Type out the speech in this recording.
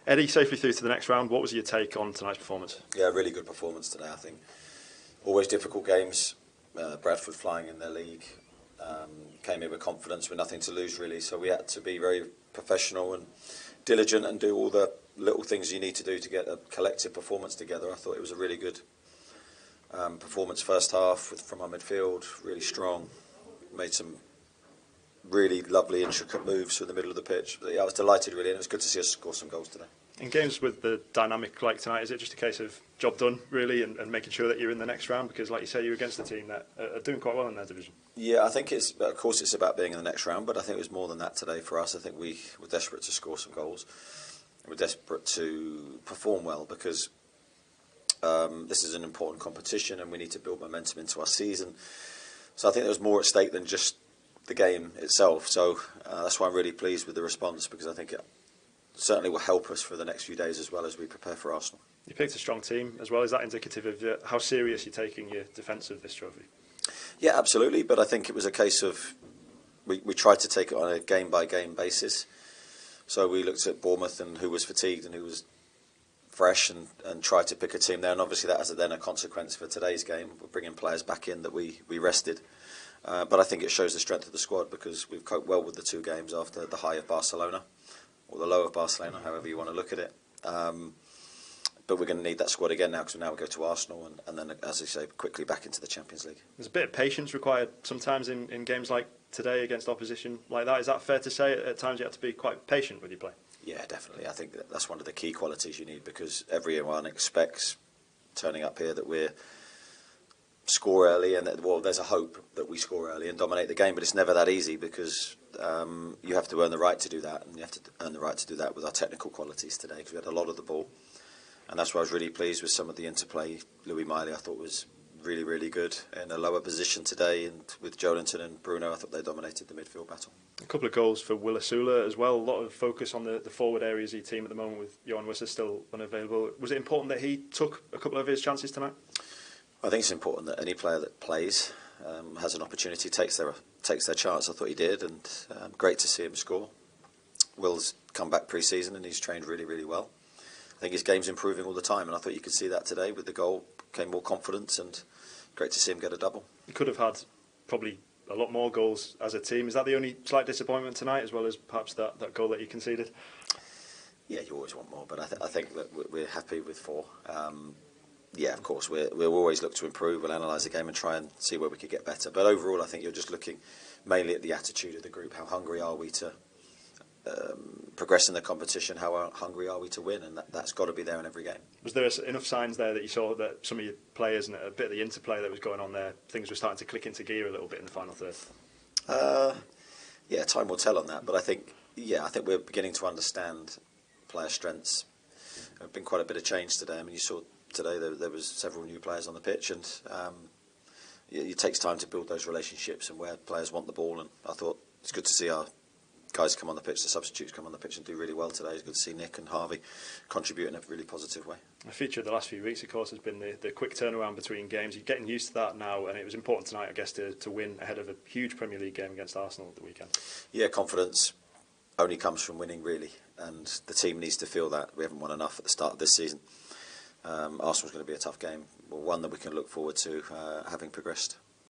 Eddie, safely through to the next round. What was your take on tonight's performance? Yeah, really good performance today, I think. Always difficult games. Bradford flying in their league. Came in with confidence, with nothing to lose really, so we had to be very professional and diligent and do all the little things you need to do to get a collective performance together. I thought it was a really good performance first half from our midfield, really strong, made some really lovely intricate moves through the middle of the pitch. But yeah, I was delighted really, and it was good to see us score some goals today. In games with the dynamic like tonight, is it just a case of job done really and making sure that you're in the next round? Because like you say, you're against a team that are doing quite well in their division. Yeah, I think of course it's about being in the next round, but I think it was more than that today for us. I think we were desperate to score some goals. We're desperate to perform well because this is an important competition and we need to build momentum into our season. So I think there was more at stake than just the game itself. So that's why I'm really pleased with the response, because I think it certainly will help us for the next few days as well as we prepare for Arsenal. You picked a strong team as well. Is that indicative of how serious you're taking your defence of this trophy? Yeah, absolutely. But I think it was a case of we tried to take it on a game-by-game basis. So we looked at Bournemouth and who was fatigued and who was fresh and tried to pick a team there. And obviously that has then a consequence for today's game. We're bringing players back in that we rested. But I think it shows the strength of the squad because we've coped well with the two games after the high of Barcelona, or the low of Barcelona, however you want to look at it. But we're going to need that squad again now, because now we go to Arsenal and then, as I say, quickly back into the Champions League. There's a bit of patience required sometimes in games like today against opposition like that. Is that fair to say? At times you have to be quite patient with your play? Yeah, definitely. I think that's one of the key qualities you need, because everyone expects, turning up here, that we're score early and there's a hope that we score early and dominate the game, but it's never that easy because you have to earn the right to do that, and you have to earn the right to do that with our technical qualities today, because we had a lot of the ball, and that's why I was really pleased with some of the interplay. Louis Miley I thought was really, really good in a lower position today, and with Joelinton and Bruno I thought they dominated the midfield battle. A couple of goals for Will Osula as well. A lot of focus on the forward areas of your team at the moment with Johan Wisser still unavailable. Was it important that he took a couple of his chances tonight? I think it's important that any player that plays has an opportunity, takes their chance. I thought he did, and great to see him score. Will's come back pre-season and he's trained really, really well. I think his game's improving all the time, and I thought you could see that today with the goal. Came more confidence, and great to see him get a double. You could have had probably a lot more goals as a team. Is that the only slight disappointment tonight, as well as perhaps that goal that you conceded? Yeah, you always want more, but I think that we're happy with 4. Yeah, of course, we'll always look to improve. We'll analyse the game and try and see where we could get better. But overall, I think you're just looking mainly at the attitude of the group. How hungry are we to progress in the competition? How hungry are we to win? And that's got to be there in every game. Was there enough signs there that you saw that some of your players and a bit of the interplay that was going on there, things were starting to click into gear a little bit in the final third? Yeah, time will tell on that. But I think we're beginning to understand player strengths. There's been quite a bit of change today. I mean, you saw today there was several new players on the pitch, and it takes time to build those relationships and where players want the ball. And I thought it's good to see our guys come on the pitch, the substitutes come on the pitch and do really well today. It's good to see Nick and Harvey contribute in a really positive way. A feature of the last few weeks, of course, has been the quick turnaround between games. You're getting used to that now, and it was important tonight, I guess, to win ahead of a huge Premier League game against Arsenal at the weekend. Yeah, confidence only comes from winning, really, and the team needs to feel that. We haven't won enough at the start of this season. Arsenal's going to be a tough game, one that we can look forward to having progressed.